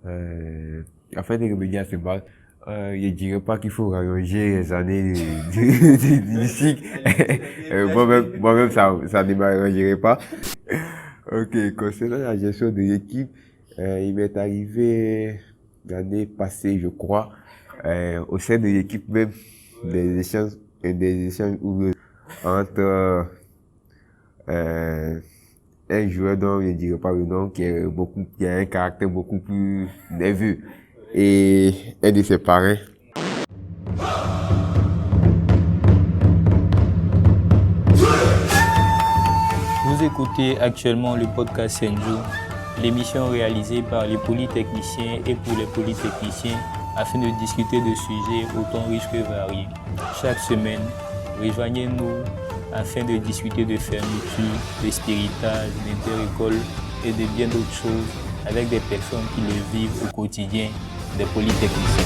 Afin de remédier à ce mal, je ne dirais pas qu'il faut rallonger les années du cycle. Moi-même, ça ne m'arrangerait pas. Ok, concernant la gestion de l'équipe, il m'est arrivé l'année passée, je crois, au sein de l'équipe même, des échanges entre euh, un joueur dont je ne dirais pas le nom, qui a un caractère beaucoup plus nerveux, et un de ses parrains. Vous écoutez actuellement le podcast Senju, l'émission réalisée par les polytechniciens et pour les polytechniciens afin de discuter de sujets autant riches que variés. Chaque semaine, rejoignez-nous afin de discuter de fermeture, de spiritage, d'inter-école et de bien d'autres choses avec des personnes qui le vivent au quotidien, des polytechniciens.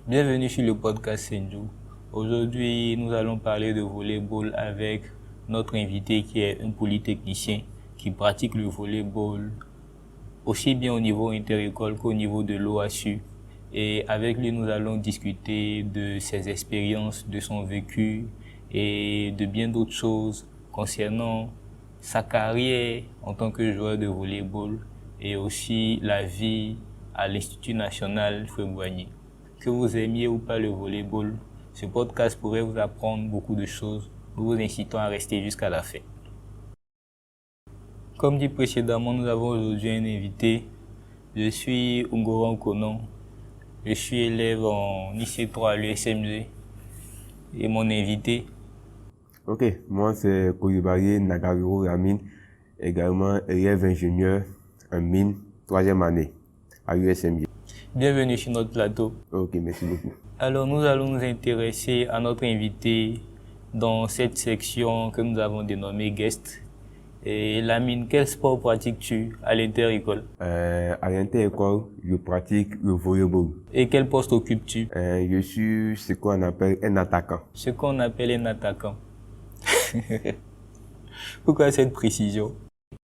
Bienvenue sur le podcast Senju. Aujourd'hui, nous allons parler de volleyball avec notre invité qui est un polytechnicien qui pratique le volleyball aussi bien au niveau inter-école qu'au niveau de l'OASU. Et avec lui, nous allons discuter de ses expériences, de son vécu et de bien d'autres choses concernant sa carrière en tant que joueur de volleyball et aussi la vie à l'Institut national Fouet-Boigny. Que vous aimiez ou pas le volleyball, ce podcast pourrait vous apprendre beaucoup de choses. Nous vous incitons à rester jusqu'à la fin. Comme dit précédemment, nous avons aujourd'hui un invité. Je suis Ungoran Konon. Je suis élève en IC3 à l'USMG. Et mon invité. Ok, moi c'est Koulibaly Nagaviro Ramin, également élève ingénieur en mine, 3e année à l'USMG. Bienvenue sur notre plateau. Ok, merci beaucoup. Alors nous allons nous intéresser à notre invité dans cette section que nous avons dénommée Guest. Et Lamine, quel sport pratiques-tu à l'inter-école? À l'inter-école, je pratique le volleyball. Et quel poste occupes-tu? Je suis ce qu'on appelle un attaquant. Ce qu'on appelle un attaquant. Pourquoi cette précision?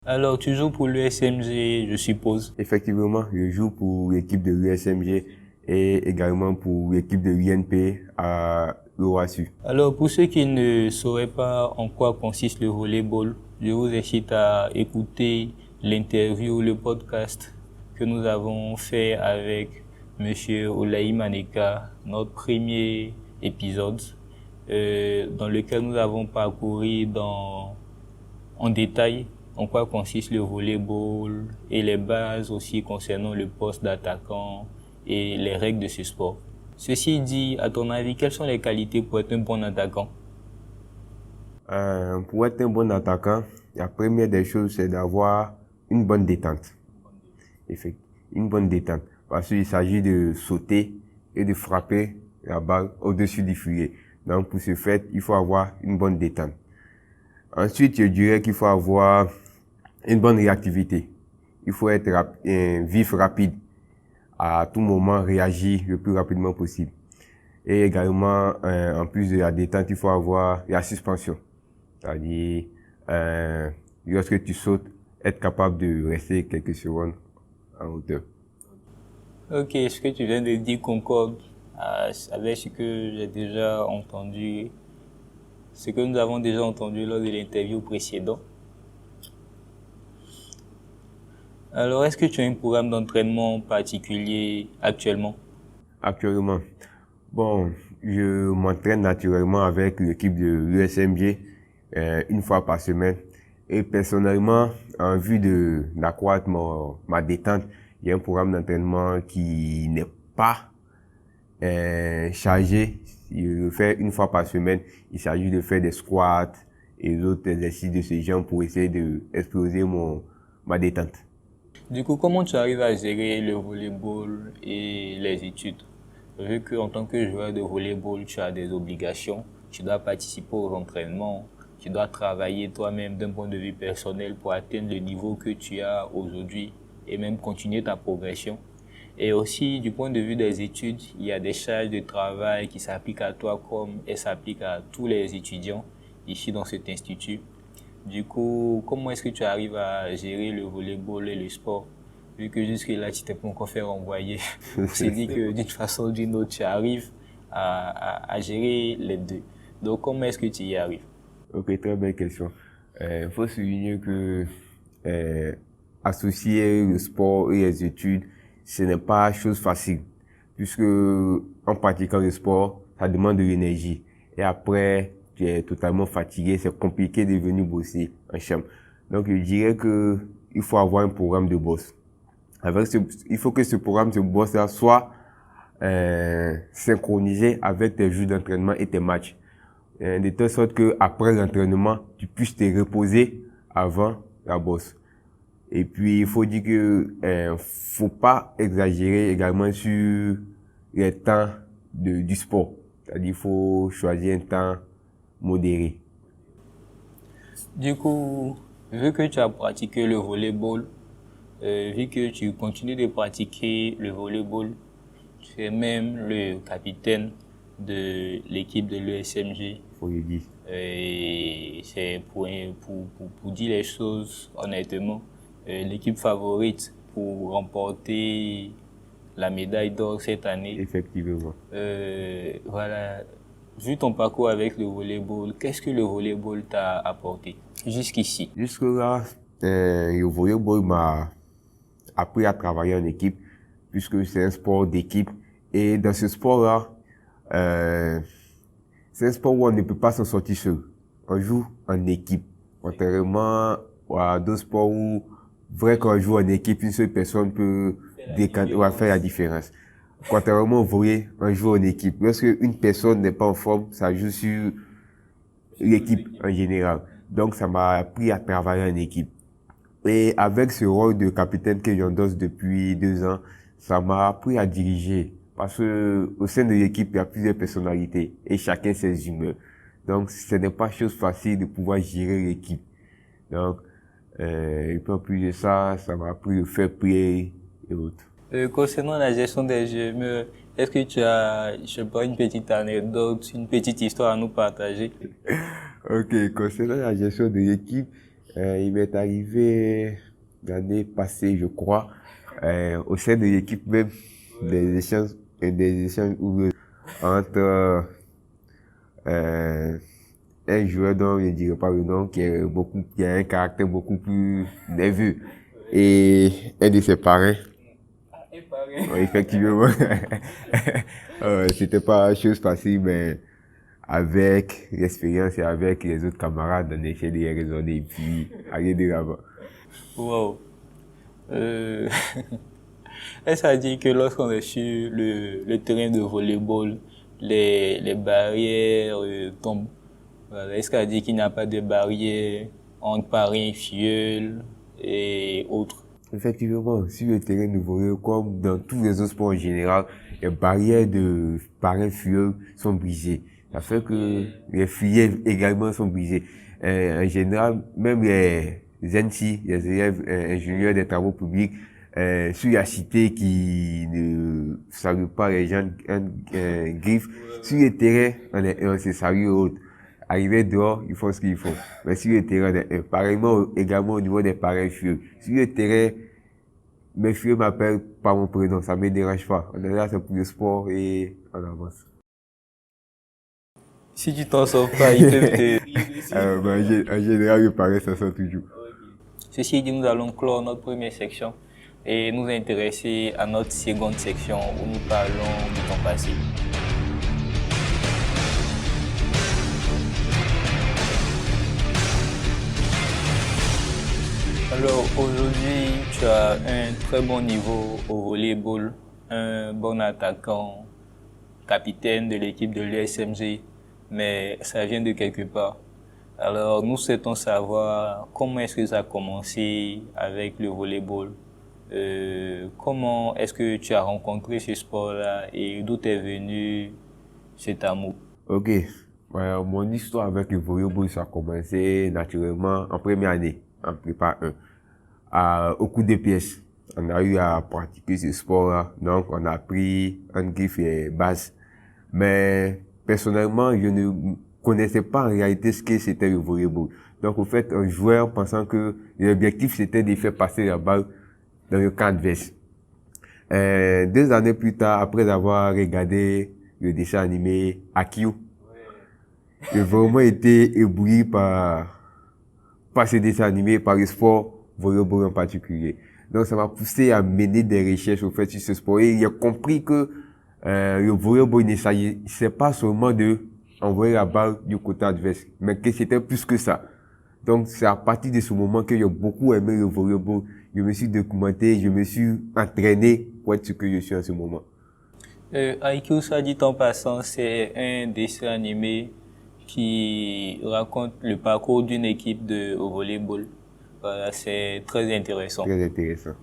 Alors, tu joues pour l'USMG, je suppose? Effectivement, je joue pour l'équipe de l'USMG et également pour l'équipe de l'INP à l'OASU. Alors, pour ceux qui ne sauraient pas en quoi consiste le volleyball, je vous incite à écouter l'interview, le podcast que nous avons fait avec Monsieur Olaï Maneka, notre premier épisode, dans lequel nous avons parcouru en détail en quoi consiste le volleyball et les bases aussi concernant le poste d'attaquant et les règles de ce sport. Ceci dit, à ton avis, quelles sont les qualités pour être un bon attaquant? Pour être un bon attaquant, la première des choses, c'est d'avoir une bonne détente. Une bonne détente. Parce qu'il s'agit de sauter et de frapper la balle au-dessus du filet. Donc, pour ce fait, il faut avoir une bonne détente. Ensuite, je dirais qu'il faut avoir une bonne réactivité. Il faut être vif, rapide. À tout moment, réagir le plus rapidement possible. Et également, en plus de la détente, il faut avoir la suspension. C'est-à-dire, lorsque tu sautes, être capable de rester quelques secondes en hauteur. Ok, ce que tu viens de dire concorde avec ce que j'ai déjà entendu, ce que nous avons déjà entendu lors de l'interview précédente. Alors, est-ce que tu as un programme d'entraînement particulier actuellement? Actuellement, bon, je m'entraîne naturellement avec l'équipe de l'USMG une fois par semaine. Et personnellement, en vue d'accroître ma détente, il y a un programme d'entraînement qui n'est pas chargé. Je le fais une fois par semaine. Il s'agit de faire des squats et d'autres exercices de ce genre pour essayer d'exploser ma détente. Du coup, comment tu arrives à gérer le volleyball et les études? Vu qu'en tant que joueur de volleyball, tu as des obligations, tu dois participer aux entraînements, tu dois travailler toi-même d'un point de vue personnel pour atteindre le niveau que tu as aujourd'hui et même continuer ta progression. Et aussi, du point de vue des études, il y a des charges de travail qui s'appliquent à toi comme elles s'appliquent à tous les étudiants ici dans cet institut. Du coup, comment est-ce que tu arrives à gérer le volleyball et le sport? Vu que jusque-là, tu t'es pas encore fait renvoyer. On s'est dit que d'une façon ou d'une autre, tu arrives à gérer les deux. Donc, comment est-ce que tu y arrives? Ok, très belle question. Faut souligner que associer le sport et les études, ce n'est pas chose facile, puisque en pratiquant le sport, ça demande de l'énergie. Et après, tu es totalement fatigué, c'est compliqué de venir bosser en chambre. Donc, je dirais que il faut avoir un programme de boss. Il faut que ce programme de boss-là soit synchronisé avec tes jours d'entraînement et tes matchs. De telle sorte que après l'entraînement, tu puisses te reposer avant la bosse. Et puis, il faut dire que faut pas exagérer également sur les temps du sport. C'est-à-dire, il faut choisir un temps modéré. Du coup, vu que tu as pratiqué le volleyball, vu que tu continues de pratiquer le volleyball, tu es même le capitaine de l'équipe de l'ESMG. Faut le dire. Et c'est pour dire les choses honnêtement, l'équipe favorite pour remporter la médaille d'or cette année. Effectivement. Voilà. Vu ton parcours avec le volleyball, qu'est-ce que le volleyball t'a apporté jusqu'ici? Jusque-là, le volleyball m'a appris à travailler en équipe, puisque c'est un sport d'équipe. Et dans ce sport-là, c'est un sport où on ne peut pas s'en sortir seul. On joue en équipe. Contrairement à d'autres sports où, vrai qu'on joue en équipe, une seule personne peut faire la différence. Contrairement au volley, on joue en équipe. Lorsque une personne n'est pas en forme, ça joue sur l'équipe en général. Donc, ça m'a appris à travailler en équipe. Et avec ce rôle de capitaine que j'endosse depuis 2 ans, ça m'a appris à diriger. Parce que au sein de l'équipe, il y a plusieurs personnalités et chacun ses humeurs. Donc, ce n'est pas chose facile de pouvoir gérer l'équipe. Donc, et puis en plus de ça, ça m'a appris le fair play et autres. Concernant la gestion des humeurs, est-ce que tu as, je sais pas, une petite anecdote, une petite histoire à nous partager? Ok, concernant la gestion de l'équipe, il m'est arrivé l'année passée, je crois, au sein de l'équipe même, des échanges entre un joueur dont je ne dirai pas le nom, qui a un caractère beaucoup plus nerveux, et un de ses parrains. Ouais, effectivement. C'était pas chose facile, mais avec l'expérience et avec les autres camarades, on essaie de les raisonner et puis aller de l'avant. Wow. Est-ce à dire que lorsqu'on est sur le terrain de volleyball, les barrières tombent? Voilà. Est-ce qu'à dire qu'il n'y a pas de barrières entre parrain, filleul et autres? Effectivement, sur le terrain de volley, comme dans tous les autres sports en général, les barrières de parrain filleul sont brisées. Ça fait que les filles également sont brisées. En général, même les ENSI, les élèves ingénieurs des travaux publics, sur la cité qui ne salue pas les gens griffes, sur le terrain, on se salue autres. Arriver dehors, ils font ce qu'ils font. Mais sur le terrain, pareillement également au niveau des parrains filles. Sur le terrain, mes filles m'appellent par mon prénom, ça me dérange pas. On est là, c'est pour le sport et on avance. Si tu t'en sors pas, ils peuvent te... En général, le parrain s'en sort toujours. Ceci dit, nous allons clore notre première section et nous intéresser à notre seconde section où nous parlons de ton passé. Alors aujourd'hui, tu as un très bon niveau au volleyball, un bon attaquant, capitaine de l'équipe de l'ESMG, mais ça vient de quelque part. Alors nous souhaitons savoir comment est-ce que ça a commencé avec le volleyball, comment est-ce que tu as rencontré ce sport-là et d'où est venu cet amour? Ok, mon histoire avec le volleyball, ça a commencé naturellement en première année, en prépa 1. Au cours des pièces. on a eu à pratiquer ce sport-là. Donc, on a appris un griffe et base. Mais personnellement, je ne connaissais pas en réalité ce que c'était le volleyball. Donc, au fait, un joueur pensant que l'objectif c'était de faire passer la balle dans le camp adverse. 2 années plus tard, après avoir regardé le dessin animé Haikyuu, j'ai vraiment été ébloui par ce dessin animé, par le sport volleyball en particulier. Donc, ça m'a poussé à mener des recherches au fait sur ce sport. Et j'ai compris que le volleyball ne s'agissait pas seulement de envoyer la balle du côté adverse, mais que c'était plus que ça. Donc, c'est à partir de ce moment que j'ai beaucoup aimé le volleyball. Je me suis documenté, je me suis entraîné pour être ce que je suis en ce moment. Haikyuu, soit dit en passant, c'est un dessin animé qui raconte le parcours d'une équipe au volleyball. Voilà, c'est très intéressant. Très intéressant.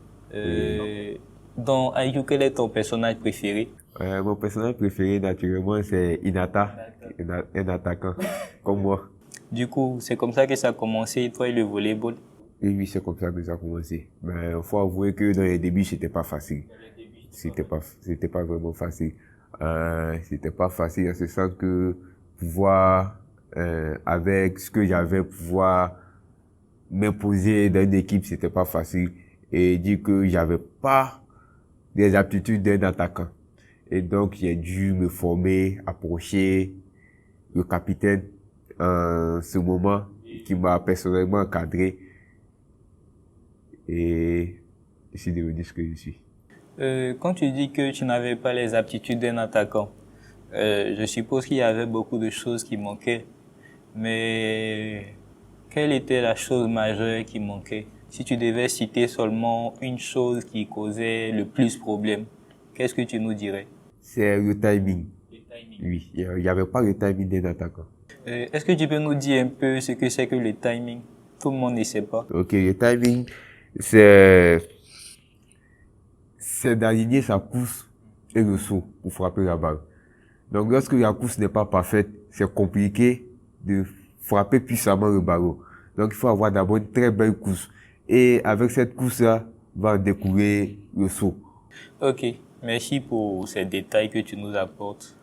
Dans Haikyuu, quel est ton personnage préféré? Mon personnage préféré, naturellement, c'est Hinata, un attaquant, comme moi. Du coup, c'est comme ça que ça a commencé, toi et le volleyball? Oui, c'est comme ça que ça a commencé. Mais il faut avouer que dans les débuts, c'était pas facile. C'était pas vraiment facile. C'était pas facile en ce sens que pouvoir, avec ce que j'avais, pouvoir m'imposer dans une équipe, c'était pas facile. Et dire que j'avais pas les aptitudes d'un attaquant. Et donc, j'ai dû me former, approcher le capitaine en ce moment qui m'a personnellement encadré. Et je suis devenu ce que je suis. Quand tu dis que tu n'avais pas les aptitudes d'un attaquant, je suppose qu'il y avait beaucoup de choses qui manquaient. Mais quelle était la chose majeure qui manquait? Si tu devais citer seulement une chose qui causait le plus problème, qu'est-ce que tu nous dirais? C'est le timing. Oui, il n'y avait pas le timing d'un attaquant. Est-ce que tu peux nous dire un peu ce que c'est que le timing? Tout le monde ne sait pas. Ok, le timing, c'est d'aligner sa course et le saut pour frapper la balle. Donc, lorsque la course n'est pas parfaite, c'est compliqué de frapper puissamment le ballon. Donc, il faut avoir d'abord une très belle course. Et avec cette course-là, va en découler le saut. Ok, merci pour ces détails que tu nous apportes.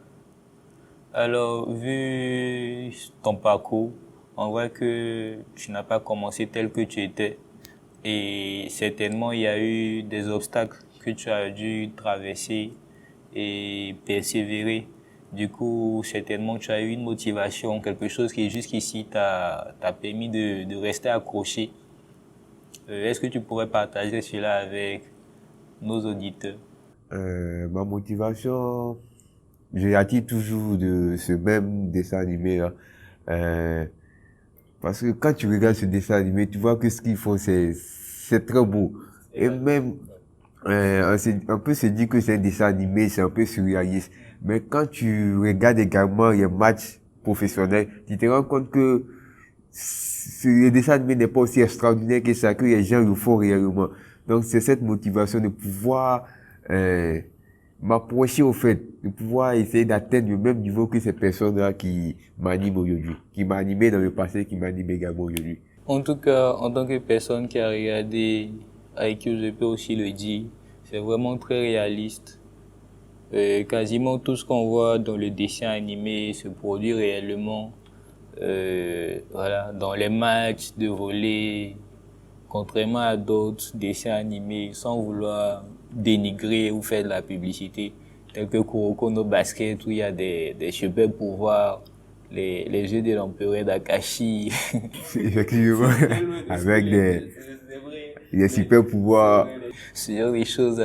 Alors, vu ton parcours, on voit que tu n'as pas commencé tel que tu étais. Et certainement, il y a eu des obstacles que tu as dû traverser et persévérer. Du coup, certainement, tu as eu une motivation, quelque chose qui jusqu'ici t'a permis de rester accroché. Est-ce que tu pourrais partager cela avec nos auditeurs? Ma motivation, je l'attire toujours de ce même dessin animé là. Parce que quand tu regardes ce dessin animé, tu vois que ce qu'ils font, c'est très beau. Et même, on peut se dire que c'est un dessin animé, c'est un peu surréaliste. Mais quand tu regardes également les matchs professionnels, tu te rends compte que le dessin animé n'est pas aussi extraordinaire que ça, que les gens le font réellement. Donc c'est cette motivation de pouvoir m'approcher au fait, de pouvoir essayer d'atteindre le même niveau que ces personnes-là qui m'animent aujourd'hui, qui m'animaient dans le passé, qui m'animent également aujourd'hui. En tout cas, en tant que personne qui a regardé Haikyuu, je peux aussi le dire, c'est vraiment très réaliste. Quasiment tout ce qu'on voit dans le dessin animé se produit réellement. Voilà, dans les matchs de volley, contrairement à d'autres dessins animés, sans vouloir dénigrer ou faire de la publicité, tels que Kuroko no Basket, où il y a des super pouvoirs, les jeux de l'empereur d'Akashi. Effectivement, avec des super pouvoirs. Ce genre de choses,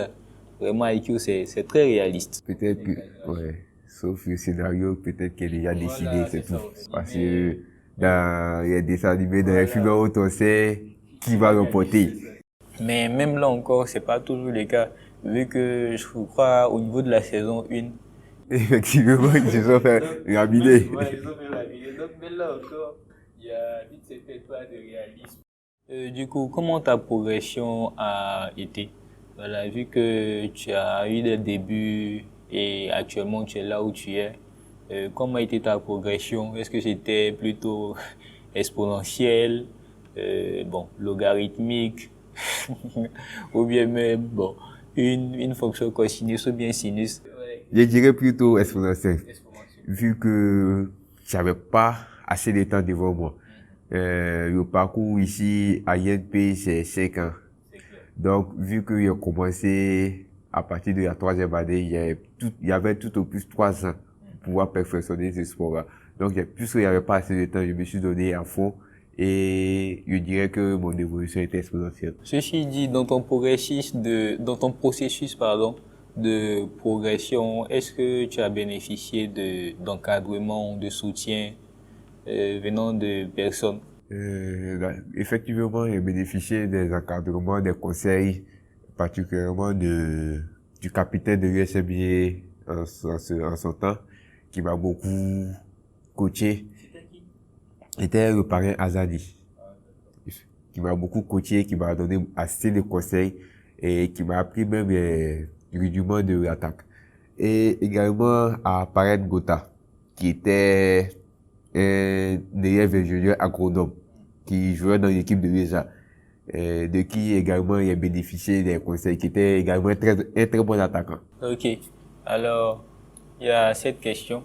vraiment, Haikyuu, c'est très réaliste. Peut-être que, ouais, sauf le scénario, peut-être qu'il est déjà décidé, c'est tout. Parce que dans les dessins animés, dans les films autres, on sait qui va remporter. Mais même là encore, c'est pas toujours le cas, vu que je crois au niveau de la saison 1. Effectivement, ils se sont fait raminer. Ouais, ils ont fait raminer. Donc, mais là encore, il y a une certaine part de réalisme. Du coup, comment ta progression a été? Voilà, vu que tu as eu des débuts et actuellement tu es là où tu es, comment a été ta progression? Est-ce que c'était plutôt exponentiel, bon, logarithmique? ou bien même, bon, une fonction cosinus ou bien sinus. Je dirais plutôt exponentielle, vu que j'avais pas assez de temps devant moi. Le parcours ici à INP, c'est 5 ans. Donc, vu que j'ai commencé à partir de la 3e année, il y avait tout au plus 3 ans pour pouvoir perfectionner ce sport-là. Donc, puisqu'il n'y avait pas assez de temps, je me suis donné à fond et je dirais que mon évolution était exponentielle. Ceci dit, dans ton processus, pardon, de progression, est-ce que tu as bénéficié d'encadrement, de soutien venant de personnes? Effectivement, j'ai bénéficié des encadrements, des conseils, particulièrement du capitaine de l'USMBA en son temps, qui m'a beaucoup coaché. C'était le parrain Azadi, qui m'a beaucoup coaché, qui m'a donné assez de conseils et qui m'a appris même les rudiments de l'attaque. Et également à Parrain Gota, qui était un élève ingénieur agronome, qui jouait dans l'équipe de l'ESA, de qui également il a bénéficié des conseils, qui était également un très bon attaquant. Ok. Alors, il y a cette question.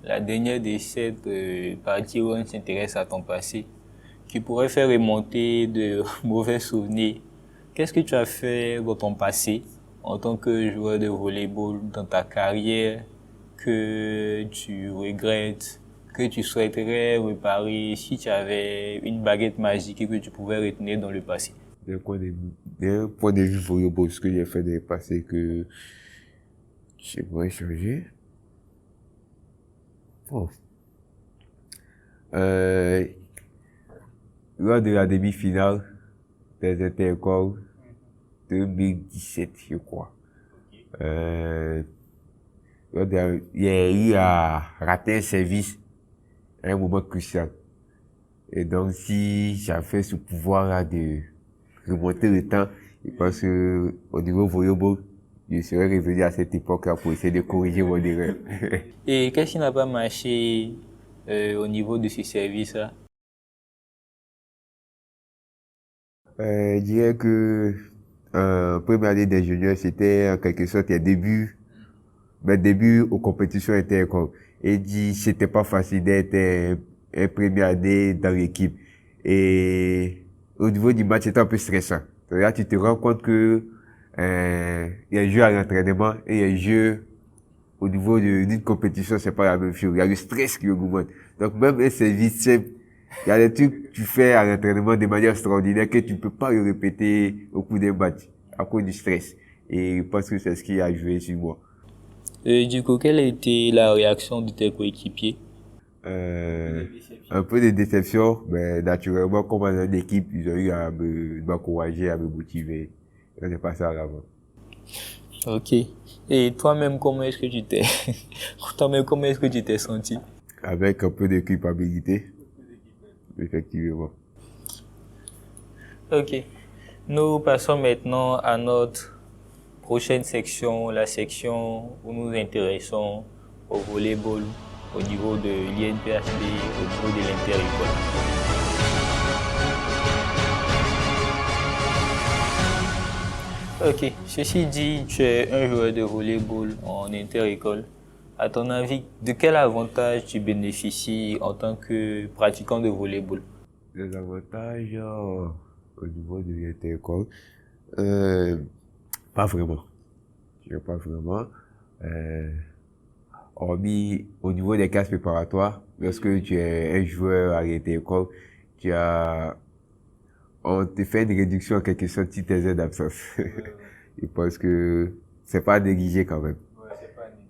La dernière de cette partie où on s'intéresse à ton passé, qui pourrait faire remonter de mauvais souvenirs. Qu'est-ce que tu as fait dans ton passé en tant que joueur de volleyball dans ta carrière que tu regrettes, que tu souhaiterais réparer si tu avais une baguette magique et que tu pouvais retenir dans le passé? D'un point de vue volleyball, ce que j'ai fait dans le passé que j'aimerais changer. Bon. Lors de la demi-finale des Intercorps 2017, je crois. Il y a eu à rater un service à un moment crucial. Et donc, si j'avais ce pouvoir-là de remonter le temps, je pense que au niveau volleyball, je serais revenu à cette époque-là pour essayer de corriger mon erreur. Et qu'est-ce qui n'a pas marché au niveau de ce service-là? Je dirais que première année d'ingénieur, c'était en quelque sorte mes débuts aux compétitions inter-écoles. Et c'était pas facile d'être un première année dans l'équipe. Et au niveau du match, c'était un peu stressant. Donc là, tu te rends compte que il y a un jeu à l'entraînement et il y a un jeu au niveau d'une compétition, c'est pas la même chose. Il y a le stress qui augmente. Donc même un service simple, il y a des trucs que tu fais à l'entraînement de manière extraordinaire que tu ne peux pas le répéter au cours d'un match à cause du stress. Et je pense que c'est ce qui a joué sur moi. Et du coup, quelle a été la réaction de tes coéquipiers? Un peu de déception, mais naturellement, comme on est une équipe, ils ont eu à m'encourager, à me motiver. On est passé à l'avant. Ok. Et toi-même, comment est-ce que tu t'es senti? Avec un peu de culpabilité, effectivement. Ok. Nous passons maintenant à notre prochaine section, la section où nous nous intéressons au volleyball au niveau de l'INPHB, au niveau de l'inter-école. Ok, ceci dit, tu es un joueur de volleyball en inter-école. À ton avis, de quel avantage tu bénéficies en tant que pratiquant de volleyball? Les avantages au niveau de l'inter-école, pas vraiment. Je dirais pas vraiment. Hormis au niveau des classes préparatoires, lorsque tu es un joueur à l'inter-école, on te fait une réduction en quelque sorte si tes heures d'absence. Je pense que c'est pas négligé quand même.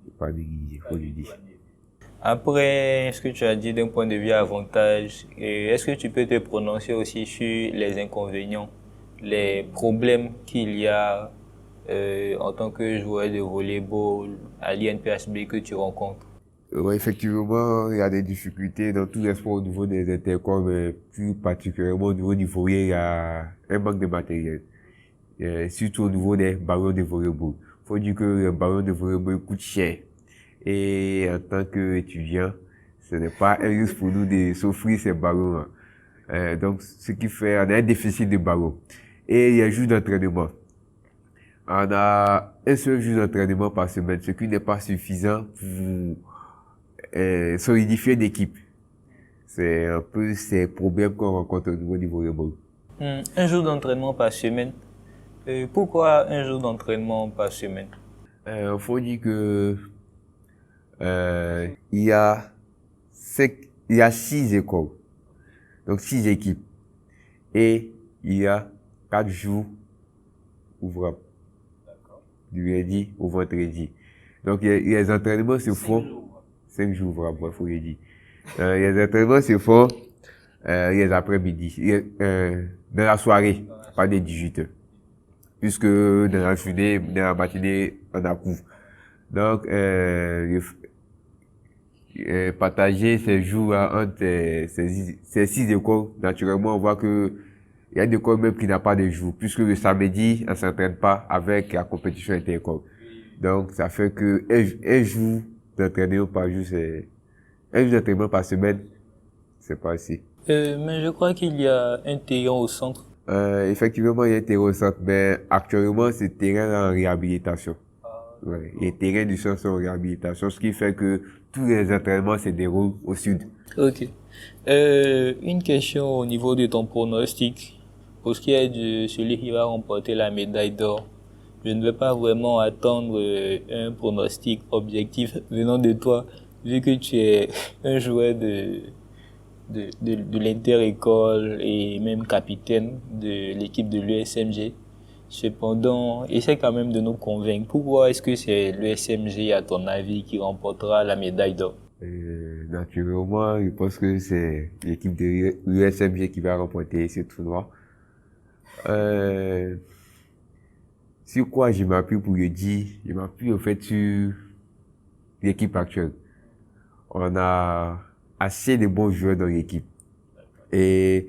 C'est pas négligé, faut le dire. Après ce que tu as dit d'un point de vue avantage, est-ce que tu peux te prononcer aussi sur les inconvénients, les problèmes qu'il y a en tant que joueur de volleyball à l'INPHB que tu rencontres? Ouais, effectivement, il y a des difficultés dans tous les sports au niveau des intercoms, mais plus particulièrement au niveau du volley, il y a un manque de matériel. Surtout au niveau des ballons de volleyball. Faut dire que le ballon de volleyball coûte cher. Et en tant qu'étudiant, ce n'est pas un luxe pour nous de s'offrir ces ballons-là. Donc, ce qui fait, on a un déficit de ballons. et il y a un jour d'entraînement. On a un seul jour d'entraînement par semaine, ce qui n'est pas suffisant pour solidifier l'équipe. C'est un peu ces problèmes qu'on rencontre au niveau du volleyball. Un jour d'entraînement par semaine. Pourquoi un jour d'entraînement par semaine? Il faut dire que il y a 6 écoles, donc 6 équipes, et il y a 4 jours ouvrables, du lundi au vendredi. Donc les entraînements se font 5 jours ouvrables, il faut le dire. Les entraînements se font les après-midi, dans la soirée, pas des 18h. Puisque dans la journée, dans la matinée, on a cours. Donc, partager ces jours entre ces 6 écoles, naturellement, on voit que il y a des écoles même qui n'ont pas de jours, puisque le samedi, on s'entraîne pas avec la compétition inter-école. Donc, ça fait que un jour d'entraînement par jour, un jour d'entraînement par semaine, c'est pas assez. Mais je crois qu'il y a un terrain au centre. Effectivement, il y a un terrain au centre, mais actuellement, c'est terrain en réhabilitation. Ouais, les terrains du centre sont en réhabilitation, ce qui fait que tous les entraînements se déroulent au sud. Ok. Une question au niveau de ton pronostic. Pour ce qui est de celui qui va remporter la médaille d'or, je ne vais pas vraiment attendre un pronostic objectif venant de toi, vu que tu es un joueur de l'inter-école et même capitaine de l'équipe de l'USMG. Cependant, essaie quand même de nous convaincre. Pourquoi est-ce que c'est l'USMG, à ton avis, qui remportera la médaille d'or? Naturellement, je pense que c'est l'équipe de l'USMG qui va remporter ce tournoi. Sur quoi je m'appuie pour le dire? Je m'appuie en fait sur l'équipe actuelle. On a assez de bons joueurs dans l'équipe. Et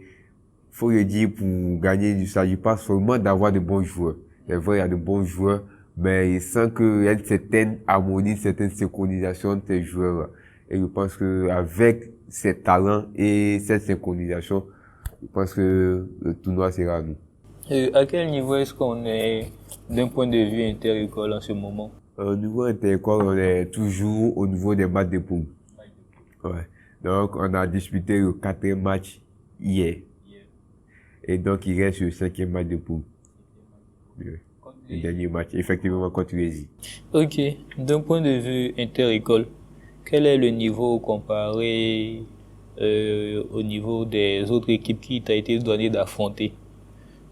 faut le dire, pour gagner, il ne s'agit pas seulement d'avoir de bons joueurs. C'est vrai, il y a de bons joueurs, mais il sent qu'il y a une certaine harmonie, une certaine synchronisation de ces joueurs. Et je pense que avec ces talents et cette synchronisation, je pense que le tournoi sera à nous. À quel niveau est-ce qu'on est d'un point de vue inter-école en ce moment? Au niveau inter-école, on est toujours au niveau des matchs de poule. Ouais. Donc, on a disputé le 4e match hier. Et donc, il reste le 5e match de poule. Le dernier match, effectivement, contre l'Uruguay. Ok. D'un point de vue inter-école, quel est le niveau comparé au niveau des autres équipes qui t'a été donné d'affronter?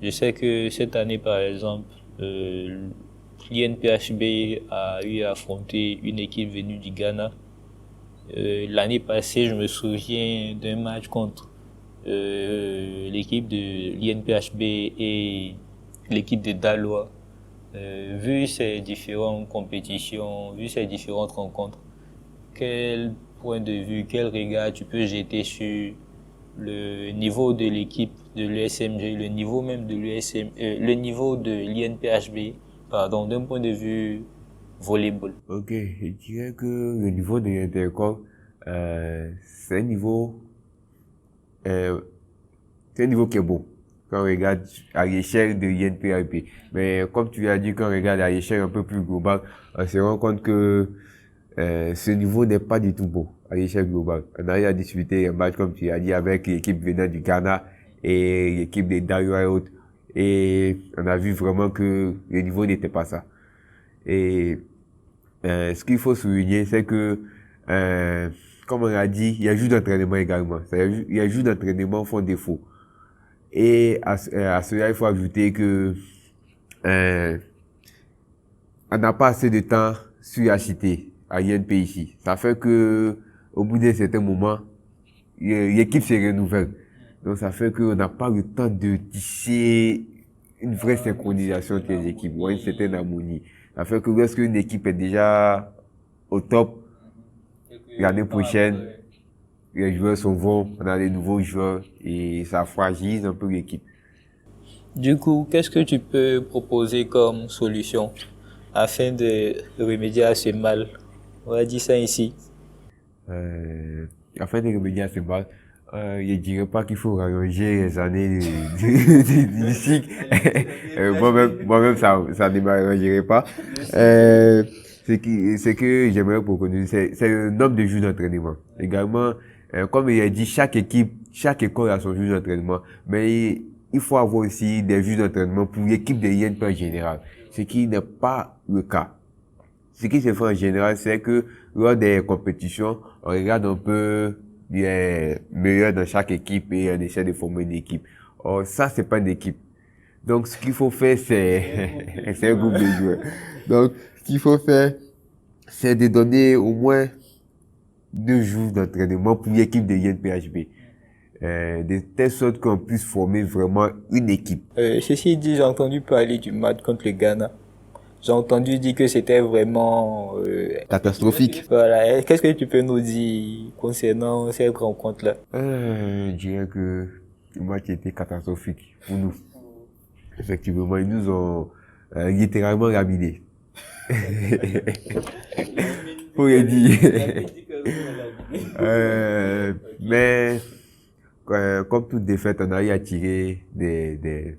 Je sais que cette année, par exemple, l'INPHB a eu à affronter une équipe venue du Ghana. L'année passée, je me souviens d'un match contre l'équipe de l'INPHB et l'équipe de Daloa. Vu ces différentes compétitions, vu ces différentes rencontres, quel point de vue, quel regard tu peux jeter sur le niveau de l'équipe de l'USMG, le niveau même de le niveau de l'INPHB, pardon, d'un point de vue volleyball? Ok, je dirais que le niveau de l'intercom, c'est un niveau qui est bon quand on regarde à l'échelle de l'INPHB. Mais comme tu as dit, quand on regarde à l'échelle un peu plus globale, on se rend compte que ce niveau n'est pas du tout bon à l'échelle globale. On a eu à discuter un match, comme tu as dit, avec l'équipe venant du Ghana et l'équipe des Daloa et autres. Et on a vu vraiment que le niveau n'était pas ça. Et ce qu'il faut souligner, c'est que, comme on l'a dit, il y a juste d'entraînement également. Il y a juste d'entraînement font défaut. Et à cela, il faut ajouter que on n'a pas assez de temps sur la cité à INP ici. Ça fait que au bout d'un certain moment, l'équipe se renouvelle. Donc ça fait qu'on n'a pas le temps de tisser une vraie synchronisation entre les équipes, ou une certaine harmonie. Ça fait que lorsque une équipe est déjà au top, l'année prochaine, les joueurs s'en vont, on a des nouveaux joueurs et ça fragilise un peu l'équipe. Du coup, qu'est-ce que tu peux proposer comme solution afin de remédier à ce mal? On va dire ça ici. Afin de remédier à ce mal, Je dirais pas qu'il faut rallonger les années du cycle. Moi-même, ça ne m'arrangerait pas. C'est que j'aimerais pour connaître, c'est le nombre de jours d'entraînement. Également, comme il a dit, chaque école a son jour d'entraînement. Mais il faut avoir aussi des jours d'entraînement pour l'équipe de l'INP en général. Ce qui n'est pas le cas. Ce qui se fait en général, c'est que lors des compétitions, on regarde un peu les meilleurs dans chaque équipe et on essaie de former une équipe. Or, ça, c'est pas une équipe. Donc, ce qu'il faut faire, c'est un groupe de joueurs. Donc, ce qu'il faut faire, c'est de donner au moins 2 jours d'entraînement pour l'équipe de INPHB. De telle sorte qu'on puisse former vraiment une équipe. Ceci dit, j'ai entendu parler du match contre le Ghana. J'ai entendu dire que c'était vraiment Catastrophique. Voilà. Qu'est-ce que tu peux nous dire concernant cette rencontre-là? Je dirais que le match était catastrophique pour nous. Effectivement, ils nous ont littéralement laminés. Pour le dire. Mais comme toute défaite, on a eu à tirer des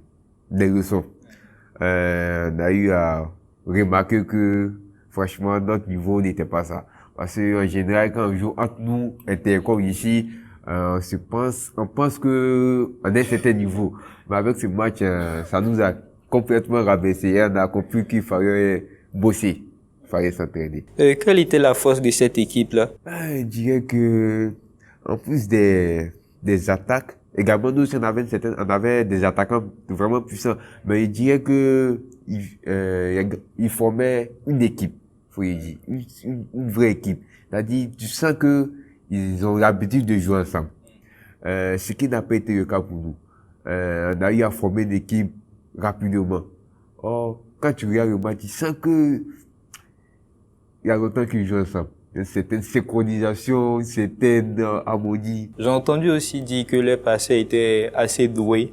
leçons. On a eu à remarquer que franchement notre niveau n'était pas ça. Parce que en général, quand on joue entre nous, comme ici, on pense que on est à un certain niveau. Mais avec ce match, ça nous a complètement rabaissé. Et on a compris qu'il fallait bosser, il fallait s'entraîner. Quelle était la force de cette équipe-là? Je dirais que, en plus des attaques, également nous aussi on avait des attaquants vraiment puissants. Mais je dirais que ils formaient une équipe, faut y dire, une vraie équipe. C'est-à-dire, tu sens que ils ont l'habitude de jouer ensemble. Ce qui n'a pas été le cas pour nous. On a eu à former une équipe rapidement. Or, quand tu regardes le match, tu sens que il y a longtemps qu'ils jouent ensemble. Une certaine synchronisation, une certaine harmonie. J'ai entendu aussi dire que les passeurs étaient assez doués,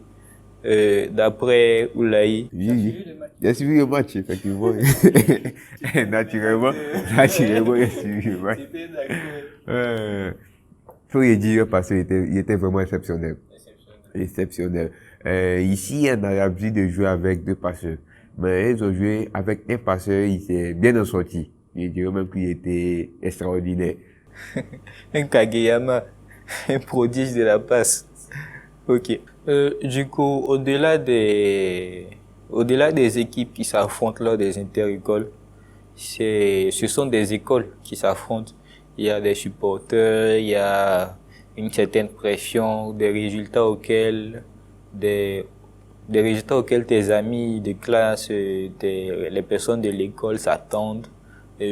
d'après Oulaï. Oui. J'ai suivi le match, effectivement. Naturellement, j'ai suivi le match. Faut le dire parce qu'il était vraiment exceptionnel. Exceptionnel. Ici, on a l'habitude de jouer avec 2 passeurs. Mais ils ont joué avec un passeur, il s'est bien en sorti. Je dirais même qu'il était extraordinaire. Un Kageyama, un prodige de la passe. Ok. Du coup, au-delà des équipes qui s'affrontent lors des inter-écoles, ce sont des écoles qui s'affrontent. Il y a des supporters, il y a une certaine pression, des résultats auxquels tes amis de classe, les personnes de l'école s'attendent.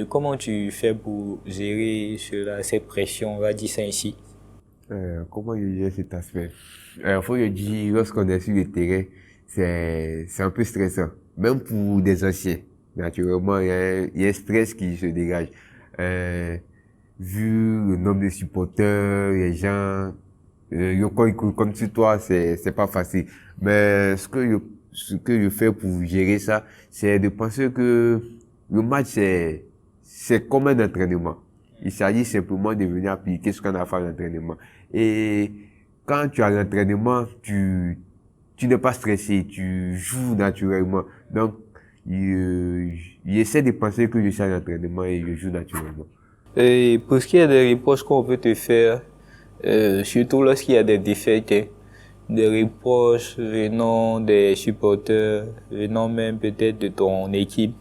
Comment tu fais pour gérer cette pression, on va dire ça ainsi? Comment je gère cet aspect? Faut le dire, lorsqu'on est sur le terrain, c'est un peu stressant. Même pour des anciens. Naturellement, il y a un stress qui se dégage. Vu le nombre de supporters, les gens, comme sur toi, c'est pas facile. Mais ce que je fais pour gérer ça, c'est de penser que le match, c'est comme un entraînement. Il s'agit simplement de venir appliquer ce qu'on a fait à l'entraînement. Et quand tu as l'entraînement, tu n'es pas stressé, tu joues naturellement. Donc, j'essaie de penser que je suis à l'entraînement et je joue naturellement. Et pour ce qui est des reproches qu'on peut te faire, surtout lorsqu'il y a des défaites, des reproches venant des supporters, venant même peut-être de ton équipe,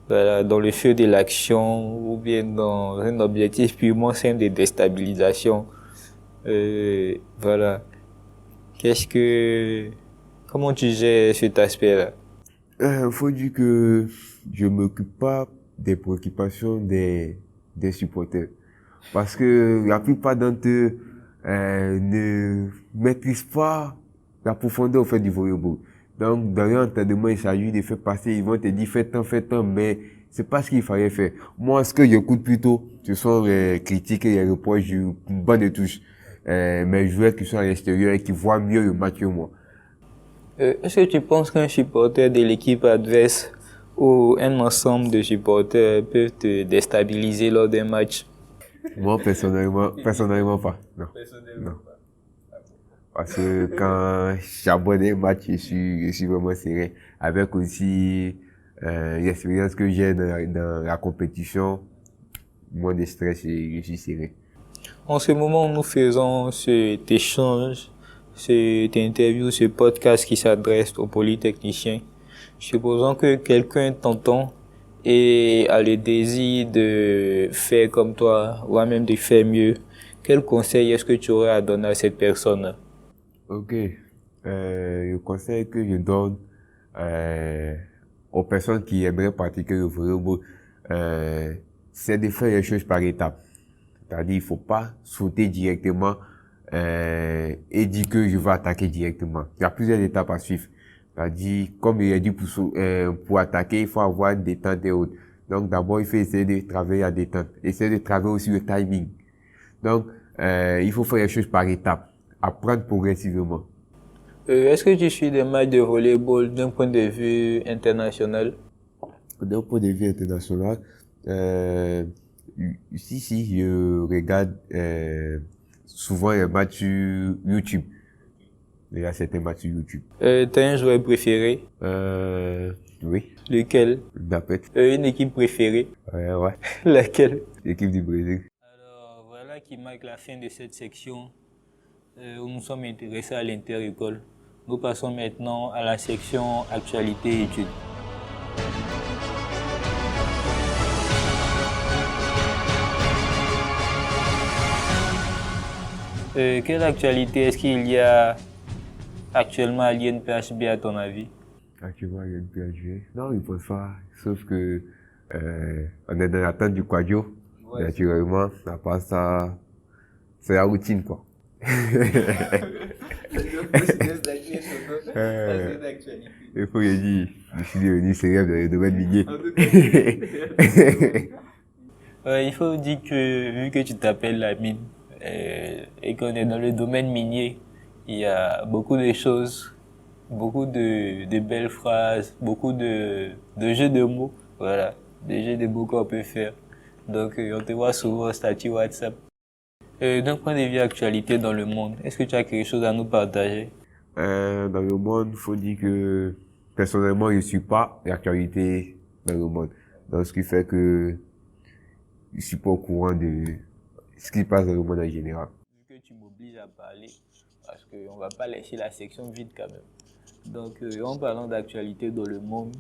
voilà, dans le feu de l'action ou bien dans un objectif purement simple de déstabilisation. Voilà. Comment tu gères cet aspect-là? Faut dire que je m'occupe pas des préoccupations des supporters. Parce que la plupart d'entre eux ne maîtrisent pas la profondeur au fait du volleyball. Donc, dans l'entraînement, il s'agit de faire passer, ils vont te dire fais tant, mais c'est pas ce qu'il fallait faire. Moi, ce que j'écoute plutôt, ce sont les critiques et les reproches du banc de touche. Mes joueurs qui sont à l'extérieur et qui voient mieux le match que moi. Est-ce que tu penses qu'un supporter de l'équipe adverse ou un ensemble de supporters peuvent te déstabiliser lors d'un match? Moi, personnellement pas. Non. Personnellement Non. pas. Parce que quand j'aborde un match, je suis vraiment serré. Avec aussi l'expérience que j'ai dans la compétition, moins de stress et je suis serré. En ce moment, nous faisons cet échange, cette interview, ce podcast qui s'adresse aux polytechniciens. Supposons que quelqu'un t'entend et a le désir de faire comme toi, ou même de faire mieux. Quel conseil est-ce que tu aurais à donner à cette personne? Ok. Le conseil que je donne aux personnes qui aimeraient pratiquer le volleyball, c'est de faire les choses par étapes. C'est-à-dire, il faut pas sauter directement et dire que je vais attaquer directement. Il y a plusieurs étapes à suivre. C'est-à-dire, comme il a dit, pour attaquer, il faut avoir une détente et autres. Donc, d'abord, il faut essayer de travailler la détente. Essayer de travailler aussi le timing. Donc, il faut faire les choses par étapes. Apprendre progressivement. Est-ce que tu suis des matchs de volleyball d'un point de vue international? D'un point de vue international, si, je regarde souvent les matchs sur YouTube. Il y a certains matchs sur YouTube. T'as un joueur préféré? Oui, Lequel? Mbappé. Une équipe préférée? Ouais, Laquelle? l'équipe du Brésil. Alors voilà qui marque la fin de cette section où nous sommes intéressés à l'inter-école. Nous passons maintenant à la section actualité et études. Quelle actualité est-ce qu'il y a actuellement à l'INPHB à ton avis? Actuellement, il y a une PHG. Non, il ne pense pas. Sauf que on est dans l'attente du quadio. Ouais, naturellement, à part ça, c'est la routine, quoi. Il faut le dire, je suis devenu célèbre dans le domaine minier. Il faut dire que vu que tu t'appelles la mine et qu'on est dans le domaine minier, il y a beaucoup de choses, beaucoup de belles phrases, beaucoup de jeux de mots, voilà, des jeux de mots qu'on peut faire. Donc on te voit souvent au statut WhatsApp. D'un point de vue actualité dans le monde, est-ce que tu as quelque chose à nous partager? Dans le monde, il faut dire que personnellement, je ne suis pas l'actualité dans le monde. Donc, ce qui fait que je suis pas au courant de ce qui se passe dans le monde en général. Vu que tu m'obliges à parler, parce qu'on ne va pas laisser la section vide quand même. Donc, en parlant d'actualité dans le monde,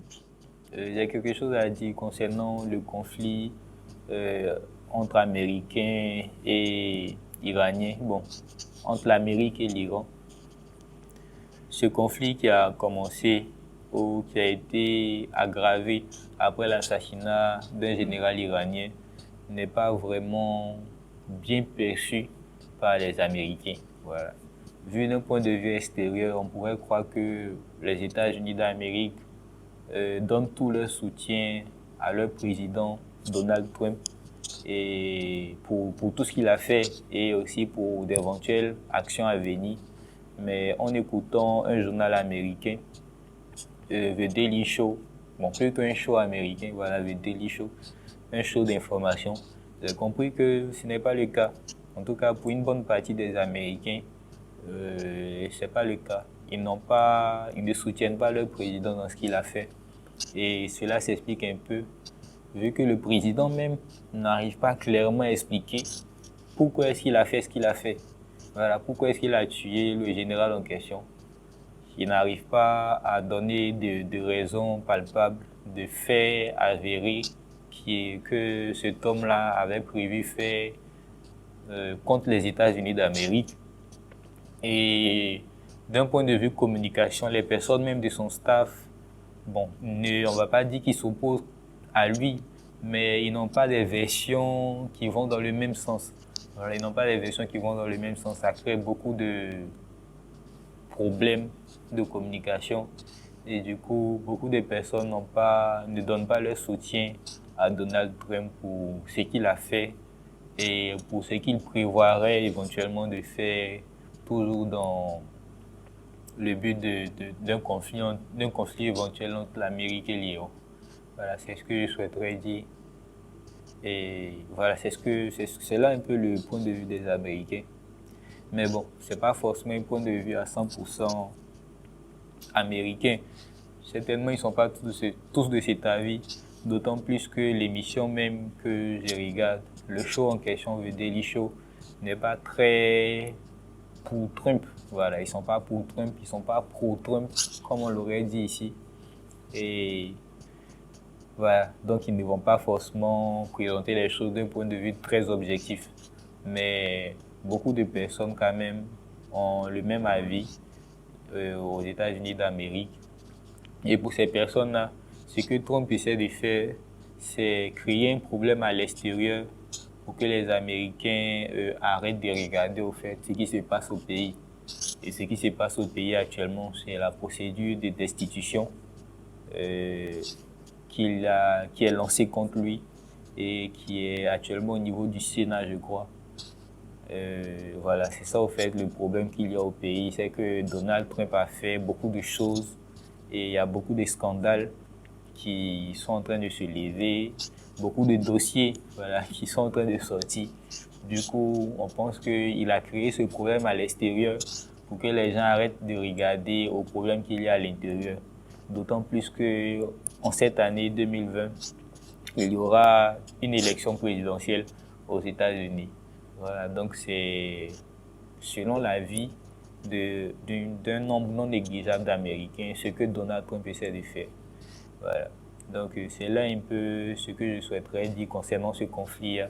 il y a quelque chose à dire concernant le conflit entre Américains et Iraniens. Bon, entre l'Amérique et l'Iran. Ce conflit qui a commencé ou qui a été aggravé après l'assassinat d'un général iranien n'est pas vraiment bien perçu par les Américains. Voilà. Vu d'un point de vue extérieur, on pourrait croire que les États-Unis d'Amérique donnent tout leur soutien à leur président Donald Trump et pour tout ce qu'il a fait et aussi pour d'éventuelles actions à venir. Mais en écoutant un journal américain, The Daily Show, bon, plutôt un show américain, voilà, The Daily Show, un show d'information, j'ai compris que ce n'est pas le cas. En tout cas, pour une bonne partie des Américains, ce n'est pas le cas. Ils ne soutiennent pas leur président dans ce qu'il a fait. Et cela s'explique un peu, vu que le président même n'arrive pas clairement à expliquer pourquoi est-ce qu'il a fait ce qu'il a fait. Voilà, pourquoi est-ce qu'il a tué le général en question. Il n'arrive pas à donner de raisons palpables, de faits avérés que cet homme-là avait prévu faire contre les États-Unis d'Amérique. Et d'un point de vue communication, les personnes même de son staff, bon, on ne va pas dire qu'ils s'opposent à lui, mais ils n'ont pas des versions qui vont dans le même sens. Voilà, ils n'ont pas des versions qui vont dans le même sens. Ça crée beaucoup de problèmes de communication. Et du coup, beaucoup de personnes ne donnent pas leur soutien à Donald Trump pour ce qu'il a fait et pour ce qu'il prévoirait éventuellement de faire, toujours dans le but d'un conflit éventuel entre l'Amérique et l'Iran. Voilà, c'est ce que je souhaiterais dire Et voilà, c'est là un peu le point de vue des Américains. Mais bon, c'est pas forcément un point de vue à 100% américain. Certainement, ils ne sont pas tous de cet avis. D'autant plus que l'émission même que je regarde, le show en question, The Daily Show, n'est pas très pour Trump. Voilà, ils sont pas pour Trump, ils sont pas pro-Trump, comme on l'aurait dit ici. Et voilà, donc ils ne vont pas forcément présenter les choses d'un point de vue très objectif. Mais beaucoup de personnes quand même ont le même avis aux États-Unis d'Amérique. Et pour ces personnes-là, ce que Trump essaie de faire, c'est créer un problème à l'extérieur pour que les Américains arrêtent de regarder au fait ce qui se passe au pays. Et ce qui se passe au pays actuellement, c'est la procédure de destitution qui est lancée contre lui et qui est actuellement au niveau du Sénat, je crois. Voilà, c'est ça au fait le problème qu'il y a au pays, c'est que Donald Trump a fait beaucoup de choses et il y a beaucoup de scandales qui sont en train de se lever, beaucoup de dossiers voilà, qui sont en train de sortir. Du coup, on pense qu'il a créé ce problème à l'extérieur pour que les gens arrêtent de regarder aux problèmes qu'il y a à l'intérieur. D'autant plus qu'en cette année 2020, il y aura une élection présidentielle aux États-Unis. Voilà, donc c'est selon l'avis d'un nombre non négligeable d'Américains ce que Donald Trump essaie de faire. Voilà. Donc c'est là un peu ce que je souhaiterais dire concernant ce conflit.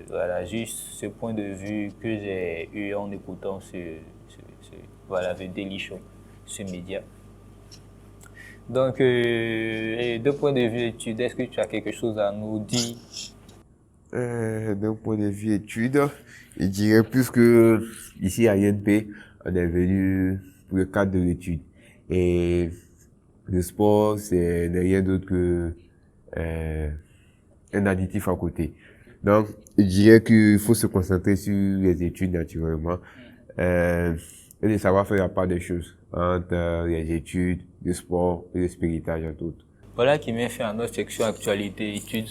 Voilà, juste ce point de vue que j'ai eu en écoutant voilà, The Daily Show, ce média. Donc, d'un point de vue études, est-ce que tu as quelque chose à nous dire? D'un point de vue études, je dirais plus que ici à INP, on est venu pour le cadre de l'étude. Et le sport, c'est rien d'autre que un additif à côté. Donc, je dirais qu'il faut se concentrer sur les études naturellement et de savoir faire la part des choses entre les études, le sport et le spiritage entre autres. Voilà qui met fin à notre section actualité et études.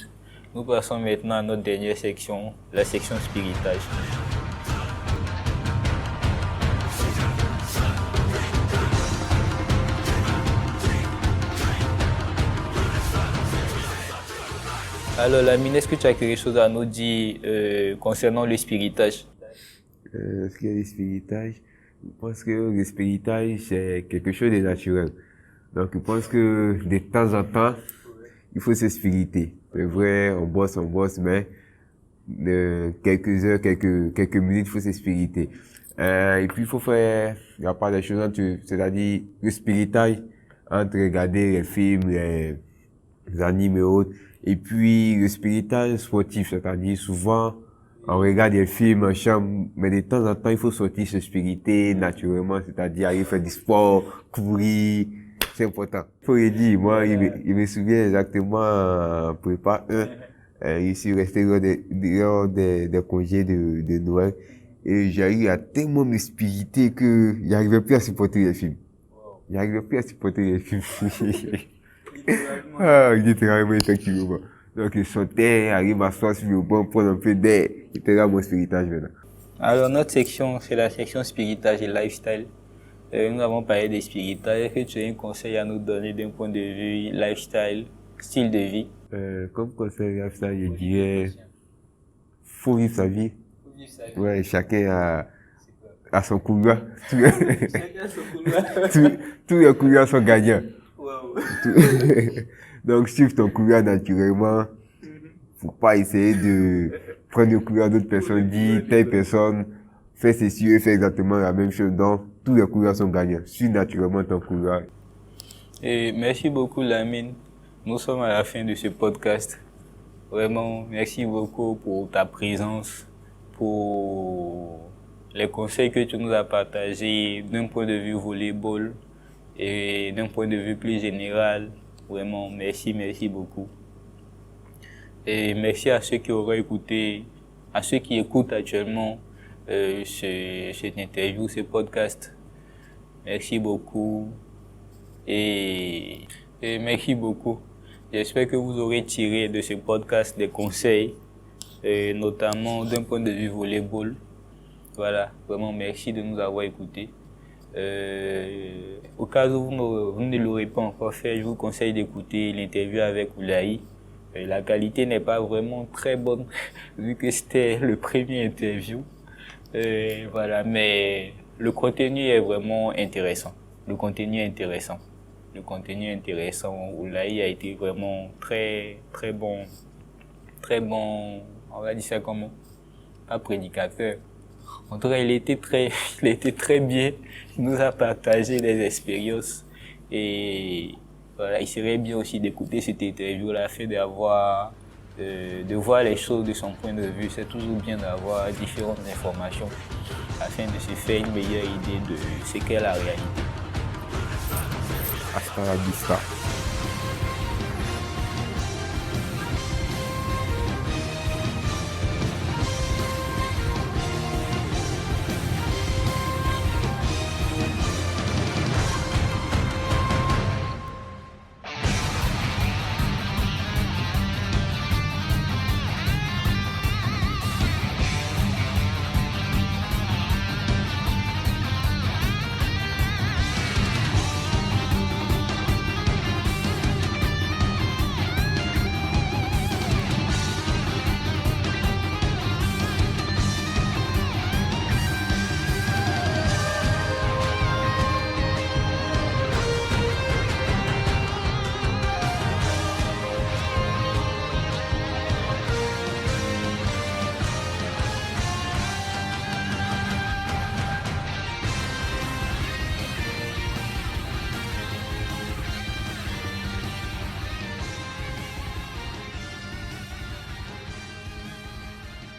Nous passons maintenant à notre dernière section, la section spiritage. Alors Lamine, est-ce que tu as quelque chose à nous dire concernant le spiritage? Ce qui est le spiritage, je pense que le spiritage, c'est quelque chose de naturel. Donc, je pense que de temps en temps, il faut se spiriter. C'est vrai, on bosse, mais de quelques heures, quelques minutes, il faut se spiriter. Et puis, il faut faire la part des choses c'est-à-dire le spiritage entre regarder les films, les animes et autres. Et puis, le spiritage sportif, c'est-à-dire souvent, on regarde des films en chambre, mais de temps en temps, il faut sortir se spiriter naturellement, c'est-à-dire aller faire du sport, courir, c'est important. Faut le dire, moi, il me souvient exactement en prépa 1, je suis resté lors des congés de Noël, et j'arrive à tellement me spiriter que j'arrivais plus à supporter les films. J'arrivais plus à supporter les films. Ah, littéralement, effectivement. Donc, je sautais, arrive à s'asseoir sur le banc, prendre un peu d'air. C'était là mon spiritage maintenant. Alors, notre section, c'est la section spiritage et lifestyle. Nous avons parlé des spiritages. Est-ce que tu as un conseil à nous donner d'un point de vue lifestyle, style de vie? Comme conseil lifestyle, je dirais, faut vivre sa vie. Ouais, chacun a son couloir. Tous les couloirs sont gagnants. Donc, suivre ton couloir naturellement. Faut pas essayer de prendre le couloir d'autres personnes, dire telle personne fait ceci et fait exactement la même chose. Donc, tous les couloirs sont gagnants. Suis naturellement ton couloir. Et merci beaucoup, Lamine. Nous sommes à la fin de ce podcast. Vraiment, merci beaucoup pour ta présence, pour les conseils que tu nous as partagés d'un point de vue volleyball et d'un point de vue plus général. Vraiment, merci beaucoup. Et merci à ceux qui auraient écouté, à ceux qui écoutent actuellement cette interview, ce podcast. Merci beaucoup. Et merci beaucoup. J'espère que vous aurez tiré de ce podcast des conseils, notamment d'un point de vue volleyball. Voilà, vraiment merci de nous avoir écoutés. Au cas où vous ne l'aurez pas encore fait, je vous conseille d'écouter l'interview avec Oulaye. La qualité n'est pas vraiment très bonne vu que c'était le premier interview. Voilà, mais le contenu est vraiment intéressant. Le contenu est intéressant. Oulaye a été vraiment très bon, on va dire ça comment? Pas prédicateur. En tout cas, il était très bien. Il nous a partagé des expériences et voilà, il serait bien aussi d'écouter cette interview-là, afin de voir les choses de son point de vue. C'est toujours bien d'avoir différentes informations afin de se faire une meilleure idée de ce qu'est la réalité. Hasta la vista.